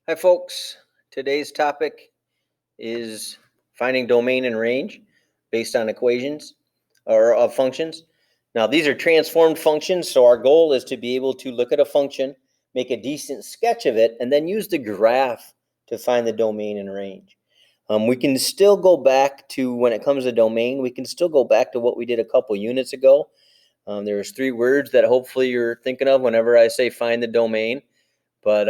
Hi folks, today's topic is finding domain and range based on equations or of functions. Now these are transformed functions, so our goal is to be able to look at a function, make a decent sketch of it, and then use the graph to find the domain and range. We can still go back to, when it comes to domain, we can still go back to what we did a couple units ago. There's 3 words that hopefully you're thinking of whenever I say find the domain, but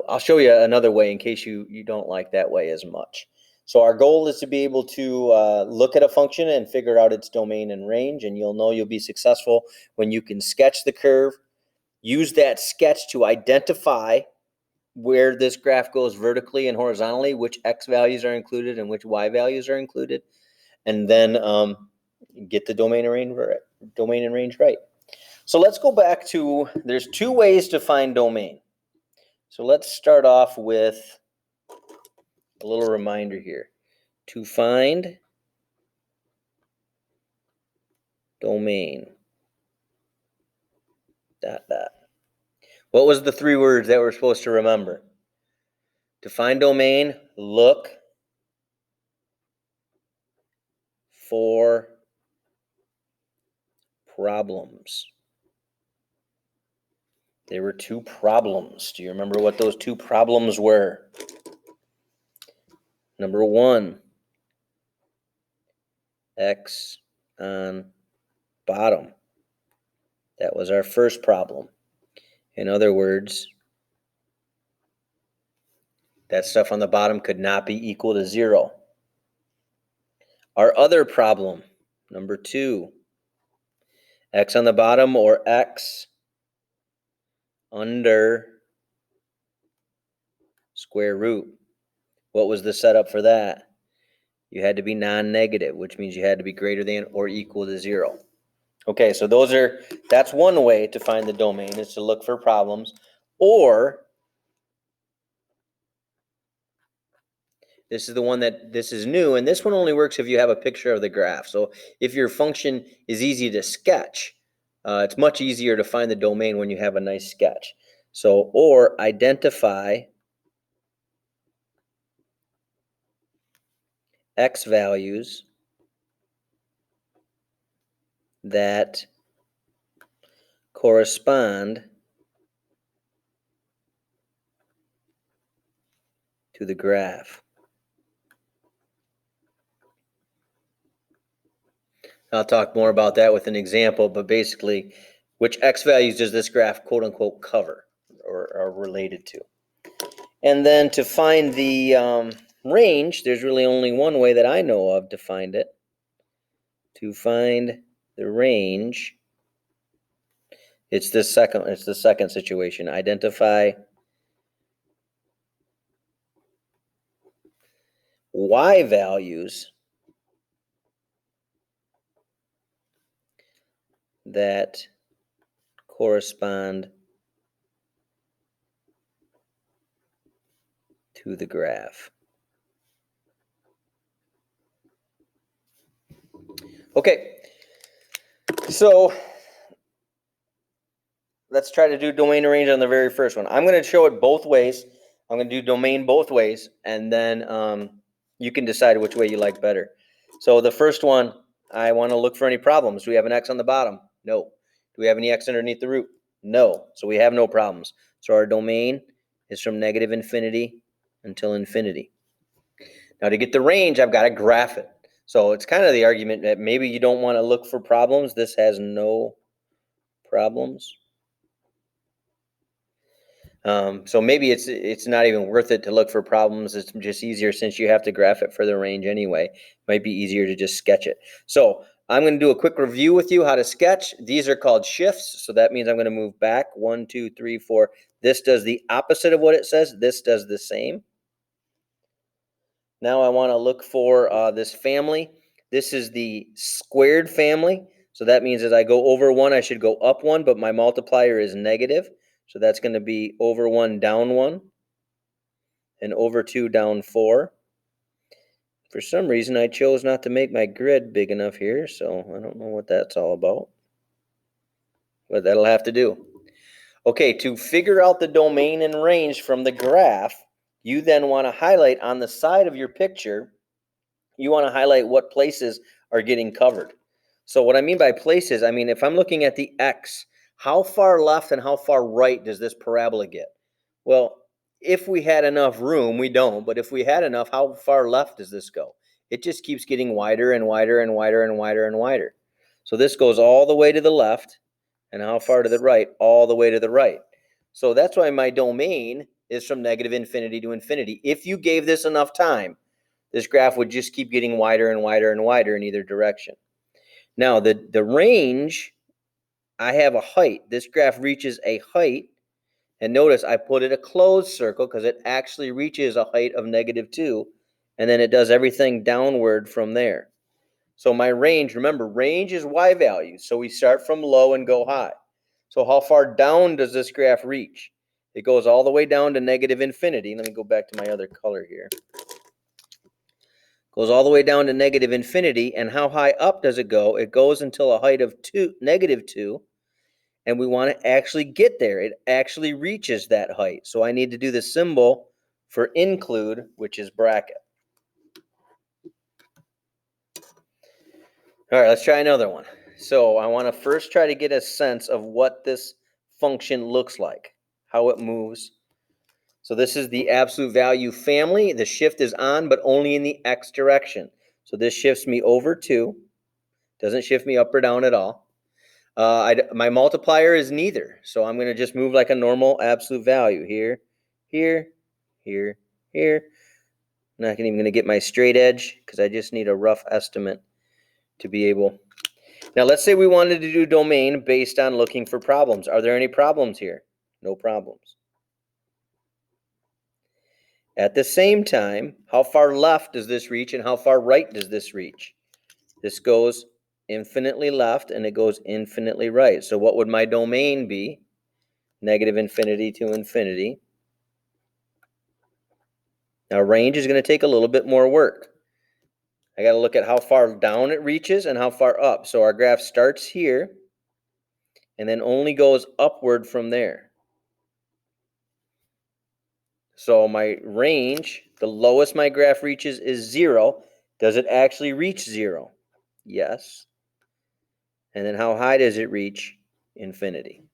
I'll show you another way in case you don't like that way as much. So our goal is to be able to look at a function and figure out its domain and range, and you'll know you'll be successful when you can sketch the curve, use that sketch to identify where this graph goes vertically and horizontally, which x values are included and which y values are included, and then get the domain and range right. So let's go back to, there's 2 ways to find domain. So let's start off with a little reminder here. To find domain, ... What was the 3 words that we're supposed to remember? To find domain, look for problems. There were 2 problems. Do you remember what those 2 problems were? Number 1, x on bottom. That was our first problem. In other words, that stuff on the bottom could not be equal to 0. Our other problem, number 2, x on the bottom or x under square root. What was the setup for that? You had to be non-negative, which means you had to be greater than or equal to 0. Okay, so that's one way to find the domain, is to look for problems. Or this is the one this is new, and this one only works if you have a picture of the graph. So if your function is easy to sketch, it's much easier to find the domain when you have a nice sketch. So, or identify x values that correspond to the graph. I'll talk more about that with an example, but basically, which x values does this graph quote unquote cover or are related to? And then to find the range, there's really only one way that I know of to find it. To find the range, it's the second situation. Identify y values that correspond to the graph. Okay, so let's try to do domain and range on the very first one. I'm going to show it both ways. I'm going to do domain both ways, and then you can decide which way you like better. So the first one, I want to look for any problems. Do we have an x on the bottom? No. Do we have any x underneath the root? No. So we have no problems. So our domain is from negative infinity until infinity. Now to get the range, I've got to graph it. So it's kind of the argument that maybe you don't want to look for problems. This has no problems. So maybe it's not even worth it to look for problems. It's just easier, since you have to graph it for the range anyway. Might be easier to just sketch it. So I'm going to do a quick review with you how to sketch. These are called shifts. So that means I'm going to move back 1, 2, 3, 4. This does the opposite of what it says. This does the same. Now I want to look for this family. This is the squared family. So that means as I go over 1, I should go up 1, but my multiplier is negative. So that's going to be over 1, down 1, and over 2, down 4. For some reason, I chose not to make my grid big enough here, so I don't know what that's all about. But that'll have to do. Okay, to figure out the domain and range from the graph, you then want to highlight on the side of your picture, you want to highlight what places are getting covered. So what I mean by places, I mean if I'm looking at the X, how far left and how far right does this parabola get? Well, if we had enough room, we don't, but if we had enough, how far left does this go? It just keeps getting wider and wider and wider and wider and wider. So this goes all the way to the left, and how far to the right? All the way to the right. So that's why my domain is from negative infinity to infinity. If you gave this enough time, this graph would just keep getting wider and wider and wider in either direction. Now, the range, I have a height. This graph reaches a height. And notice I put it a closed circle because it actually reaches a height of -2. And then it does everything downward from there. So my range, remember, range is y values. So we start from low and go high. So how far down does this graph reach? It goes all the way down to negative infinity. Let me go back to my other color here. Goes all the way down to negative infinity. And how high up does it go? It goes until a height of -2. And we want to actually get there. It actually reaches that height. So I need to do the symbol for include, which is bracket. All right, let's try another one. So I want to first try to get a sense of what this function looks like, how it moves. So this is the absolute value family. The shift is on, but only in the x direction. So this shifts me over 2. Doesn't shift me up or down at all. My multiplier is neither. So I'm going to just move like a normal absolute value here, here, here, here. I'm not even going to get my straight edge because I just need a rough estimate to be able. Now, let's say we wanted to do domain based on looking for problems. Are there any problems here? No problems. At the same time, how far left does this reach and how far right does this reach? This goes infinitely left and it goes infinitely right. So what would my domain be? Negative infinity to infinity. Now, range is going to take a little bit more work. I got to look at how far down it reaches and how far up. So our graph starts here and then only goes upward from there. So my range, the lowest my graph reaches is 0. Does it actually reach 0? Yes. And then how high does it reach? Infinity.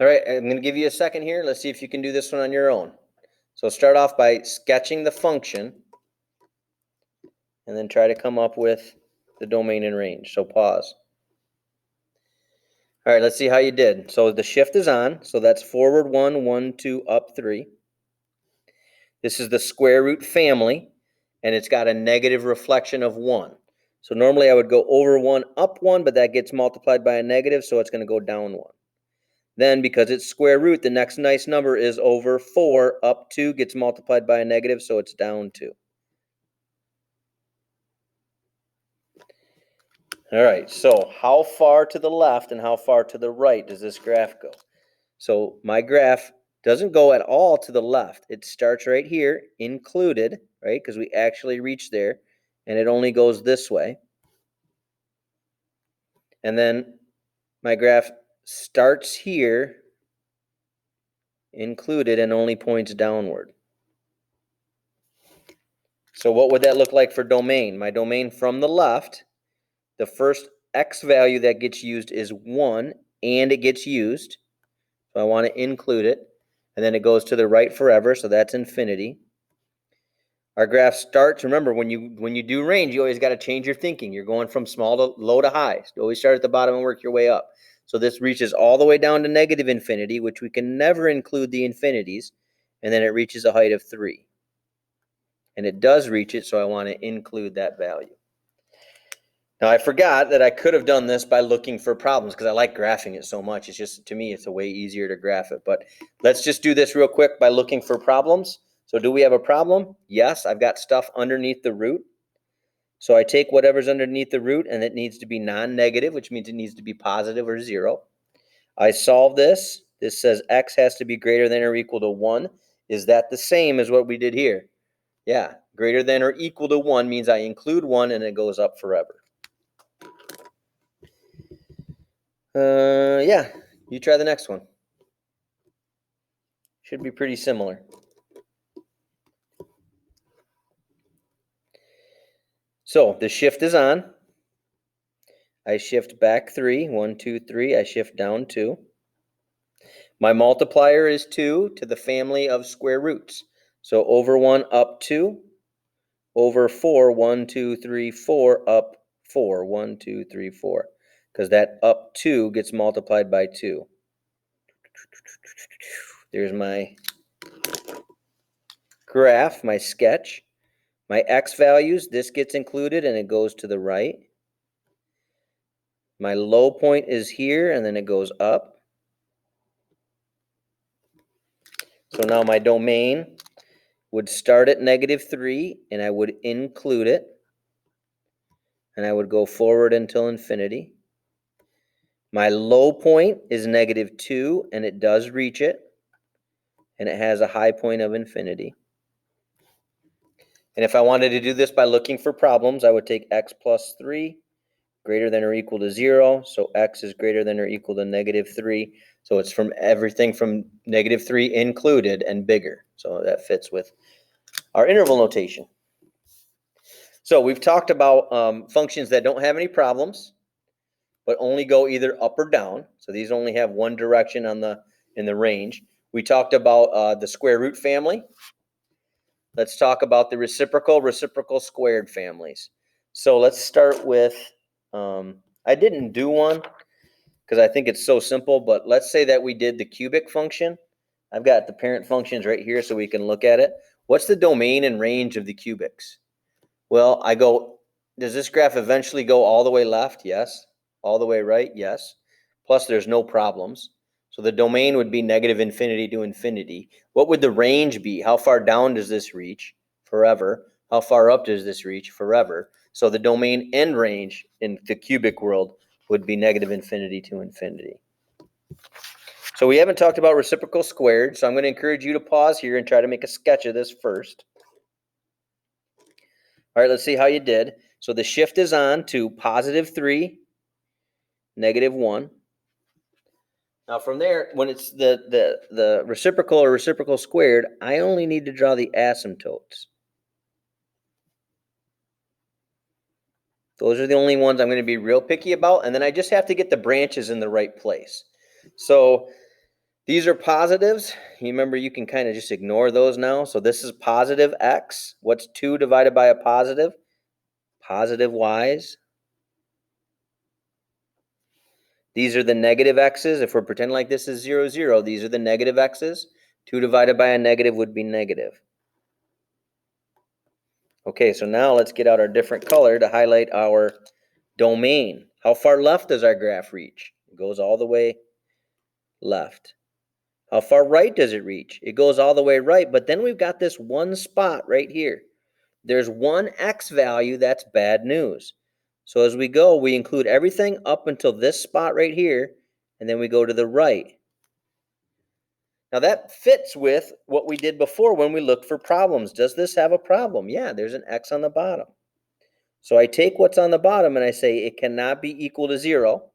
All right, I'm going to give you a second here. Let's see if you can do this one on your own. So start off by sketching the function and then try to come up with the domain and range. So pause. All right, let's see how you did. So the shift is on. So that's forward 1, 1, 2, up 3. This is the square root family, and it's got a negative reflection of 1. So normally I would go over 1, up 1, but that gets multiplied by a negative, so it's going to go down 1. Then, because it's square root, the next nice number is over 4, up 2 gets multiplied by a negative, so it's down 2. All right, so how far to the left and how far to the right does this graph go? So my graph doesn't go at all to the left. It starts right here, included, right, because we actually reach there, and it only goes this way. And then my graph starts here, included, and only points downward. So what would that look like for domain? My domain from the left, the first x value that gets used is 1, and it gets used. So I want to include it. And then it goes to the right forever, so that's infinity. Our graph starts, remember, when you do range, you always got to change your thinking. You're going from small to low to high. You always start at the bottom and work your way up. So this reaches all the way down to negative infinity, which we can never include the infinities, and then it reaches a height of 3. And it does reach it, so I want to include that value. Now, I forgot that I could have done this by looking for problems because I like graphing it so much. It's just, to me, it's a way easier to graph it. But let's just do this real quick by looking for problems. So do we have a problem? Yes, I've got stuff underneath the root. So I take whatever's underneath the root, and it needs to be non-negative, which means it needs to be positive or 0. I solve this. This says x has to be greater than or equal to 1. Is that the same as what we did here? Yeah, greater than or equal to 1 means I include 1 and it goes up forever. Yeah, you try the next one. Should be pretty similar. So the shift is on. I shift back 3, 1, 2, 3. I shift down 2. My multiplier is 2 to the family of square roots. So over 1, up 2. Over 4, 1, 2, 3, 4, up 4. 1, 2, 3, 4. Because that up 2 gets multiplied by 2. There's my graph, my sketch. My x values, this gets included and it goes to the right. My low point is here and then it goes up. So now my domain would start at -3 and I would include it. And I would go forward until infinity. My low point is -2 and it does reach it. And it has a high point of infinity. And if I wanted to do this by looking for problems, I would take x plus 3 greater than or equal to 0. So x is greater than or equal to -3. So it's from everything from -3 included and bigger. So that fits with our interval notation. So we've talked about functions that don't have any problems, but only go either up or down. So these only have one direction in the range. We talked about the square root family. Let's talk about the reciprocal squared families. So let's start with, I didn't do one because I think it's so simple, but let's say that we did the cubic function. I've got the parent functions right here so we can look at it. What's the domain and range of the cubics? Well, does this graph eventually go all the way left? Yes. All the way right? Yes. Plus there's no problems. So the domain would be -infinity to infinity. What would the range be? How far down does this reach? Forever. How far up does this reach? Forever. So the domain and range in the cubic world would be -infinity to infinity. So we haven't talked about reciprocal squared, so I'm going to encourage you to pause here and try to make a sketch of this first. All right, let's see how you did. So the shift is on to +3, -1. Now from there, when it's the reciprocal or reciprocal squared, I only need to draw the asymptotes. Those are the only ones I'm going to be real picky about, and then I just have to get the branches in the right place. So these are positives. You remember you can kind of just ignore those now. So this is positive x. What's 2 divided by a positive? Positive y's. These are the negative x's. If we're pretending like this is 0, 0, these are the negative x's. 2 divided by a negative would be negative. Okay, so now let's get out our different color to highlight our domain. How far left does our graph reach? It goes all the way left. How far right does it reach? It goes all the way right, but then we've got this one spot right here. There's one x value that's bad news. So as we go, we include everything up until this spot right here, and then we go to the right. Now that fits with what we did before when we looked for problems. Does this have a problem? Yeah, there's an x on the bottom. So I take what's on the bottom and I say it cannot be equal to 0.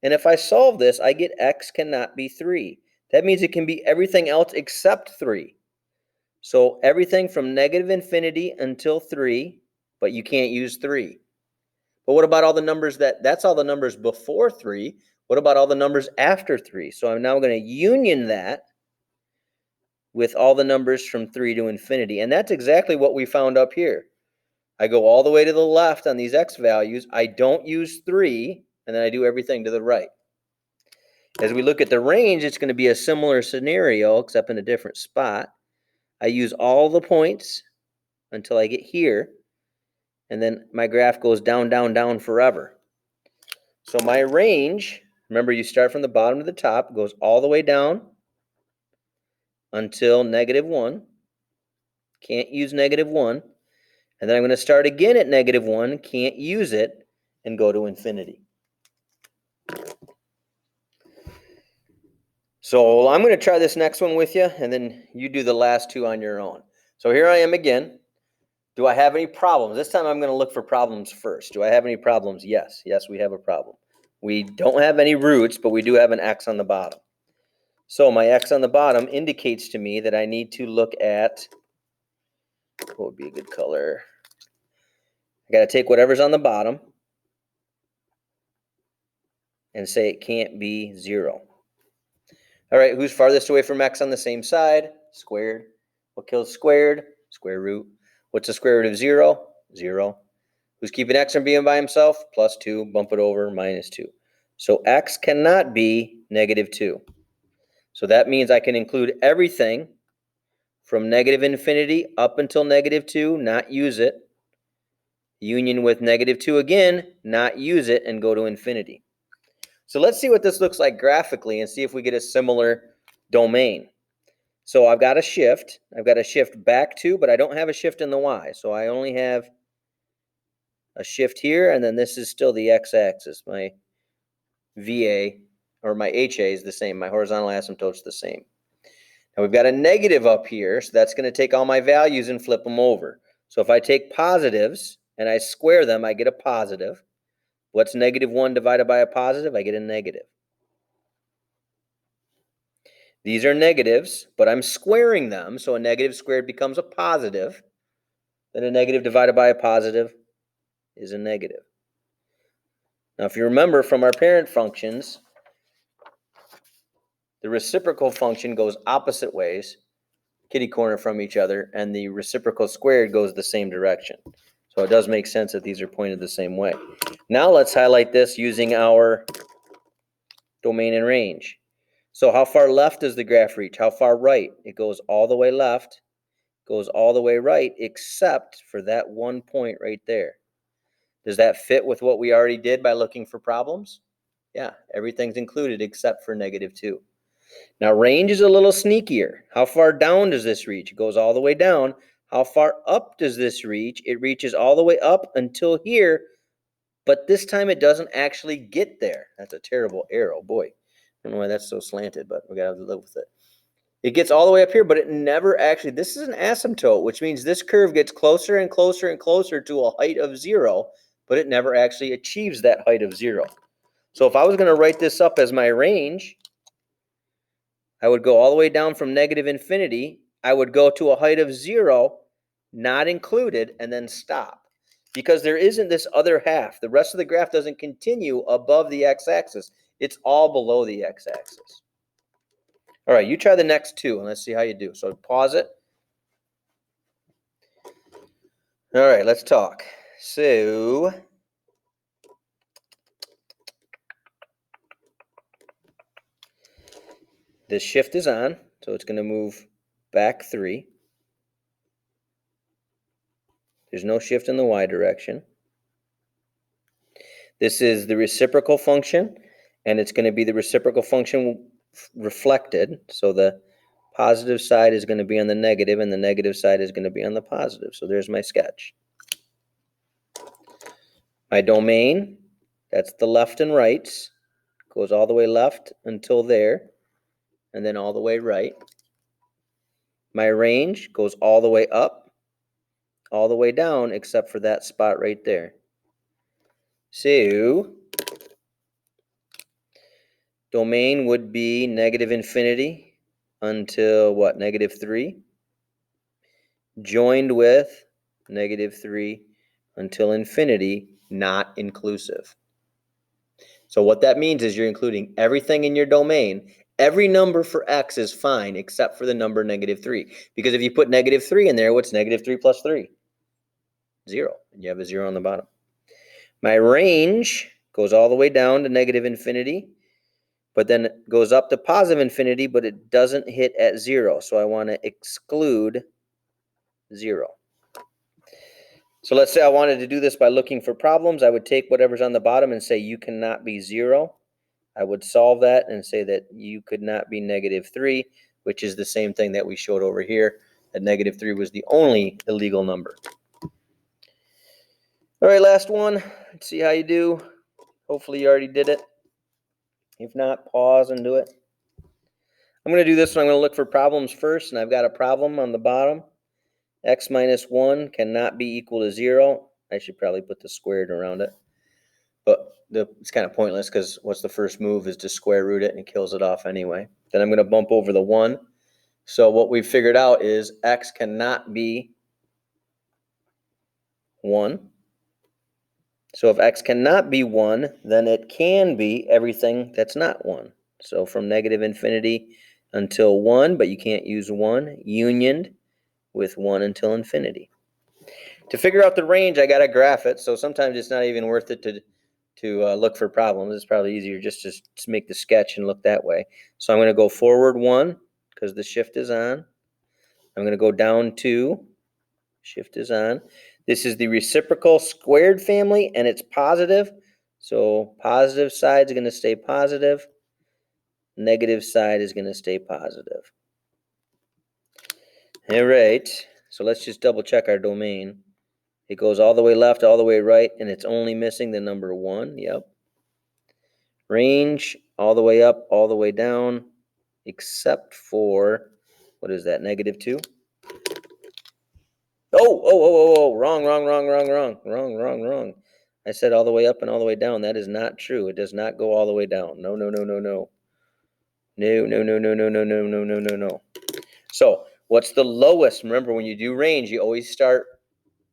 And if I solve this, I get x cannot be 3. That means it can be everything else except 3. So everything from -infinity until 3, but you can't use 3. But what about all the numbers that's all the numbers before 3? What about all the numbers after 3? So I'm now going to union that with all the numbers from 3 to infinity. And that's exactly what we found up here. I go all the way to the left on these x values. I don't use 3, and then I do everything to the right. As we look at the range, it's going to be a similar scenario, except in a different spot. I use all the points until I get here, and then my graph goes down, down, down forever. So my range, remember you start from the bottom to the top, goes all the way down until -1. Can't use -1. And then I'm going to start again at -1, can't use it, and go to infinity. So I'm going to try this next one with you, and then you do the last two on your own. So here I am again. Do I have any problems? This time I'm going to look for problems first. Do I have any problems? Yes. Yes, we have a problem. We don't have any roots, but we do have an x on the bottom. So my x on the bottom indicates to me that I need to look at, what would be a good color? I got to take whatever's on the bottom and say it can't be 0. All right, who's farthest away from x on the same side? Squared. What kills squared? Square root. What's the square root of 0? 0. Who's keeping x from being by himself? +2. Bump it over, -2. So x cannot be -2. So that means I can include everything from -infinity up until -2, not use it. Union with -2 again, not use it, and go to infinity. So let's see what this looks like graphically and see if we get a similar domain. So I've got a shift. I've got a shift back to, but I don't have a shift in the y. So I only have a shift here, and then this is still the x-axis. My VA, or my HA is the same. My horizontal asymptote's the same. Now we've got a negative up here, so that's going to take all my values and flip them over. So if I take positives and I square them, I get a positive. What's -1 divided by a positive? I get a negative. These are negatives, but I'm squaring them, so a negative squared becomes a positive. Then a negative divided by a positive is a negative. Now, if you remember from our parent functions, the reciprocal function goes opposite ways, kitty corner from each other, and the reciprocal squared goes the same direction. So it does make sense that these are pointed the same way. Now let's highlight this using our domain and range. So how far left does the graph reach? How far right? It goes all the way left, goes all the way right, except for that one point right there. Does that fit with what we already did by looking for problems? Yeah, everything's included except for -2. Now range is a little sneakier. How far down does this reach? It goes all the way down. How far up does this reach? It reaches all the way up until here, but this time it doesn't actually get there. That's a terrible arrow, boy. I don't know why that's so slanted, but we gotta live with it. It gets all the way up here, but it never actually, this is an asymptote, which means this curve gets closer and closer and closer to a height of 0, but it never actually achieves that height of 0. So if I was going to write this up as my range, I would go all the way down from -infinity. I would go to a height of 0, not included, and then stop. Because there isn't this other half. The rest of the graph doesn't continue above the x-axis. It's all below the x-axis. All right, you try the next two, and let's see how you do. So pause it. All right, let's talk. So this shift is on, so it's going to move back 3. There's no shift in the y direction. This is the reciprocal function, and it's going to be the reciprocal function reflected. So the positive side is going to be on the negative, and the negative side is going to be on the positive. So there's my sketch. My domain, that's the left and rights, goes all the way left until there, and then all the way right. My range goes all the way up, all the way down, except for that spot right there. So domain would be -infinity until what? -3, joined with -3 until infinity, not inclusive. So what that means is you're including everything in your domain. Every number for x is fine except for the number -3. Because if you put -3 in there, what's -3 plus 3? 0. And you have a 0 on the bottom. My range goes all the way down to -infinity, but then it goes up to positive infinity, but it doesn't hit at 0. So I want to exclude 0. So let's say I wanted to do this by looking for problems. I would take whatever's on the bottom and say you cannot be 0. I would solve that and say that you could not be -3, which is the same thing that we showed over here, that -3 was the only illegal number. All right, last one. Let's see how you do. Hopefully you already did it. If not, pause and do it. I'm going to do this one. I'm going to look for problems first, and I've got a problem on the bottom. X minus 1 cannot be equal to 0. I should probably put the squared around it. But it's kind of pointless because what's the first move is to square root it and it kills it off anyway. Then I'm going to bump over the 1. So what we've figured out is x cannot be 1. So if x cannot be 1, then it can be everything that's not 1. So from negative infinity until 1, but you can't use 1, unioned with 1 until infinity. To figure out the range, I got to graph it. So sometimes it's not even worth it to look for problems. It's probably easier just to make the sketch and look that way. So I'm going to go forward 1 because the shift is on. I'm going to go down 2. Shift is on. This is the reciprocal squared family, and it's positive. So positive side is going to stay positive. Negative side is going to stay positive. All right. So let's just double check our domain. It goes all the way left, all the way right, and it's only missing the number 1. Yep. Range all the way up, all the way down, except for, what is that, negative 2? Oh, wrong. I said all the way up and all the way down. That is not true. It does not go all the way down. No. No. So what's the lowest? Remember, when you do range, you always start,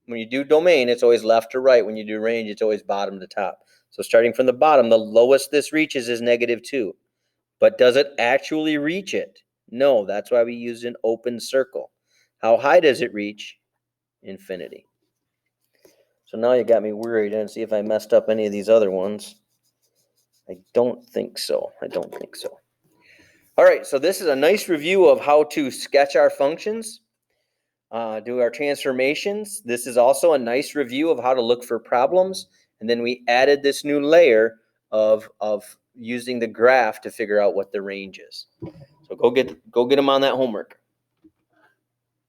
when you do domain, it's always left to right. When you do range, it's always bottom to top. So starting from the bottom, the lowest this reaches is negative 2. But does it actually reach it? No, that's why we use an open circle. How high does it reach? Infinity. So now you got me worried and see if I messed up any of these other ones. I don't think so. All right, so this is a nice review of how to sketch our functions, do our transformations. This is also a nice review of how to look for problems. And then we added this new layer of using the graph to figure out what the range is. So go get them on that homework.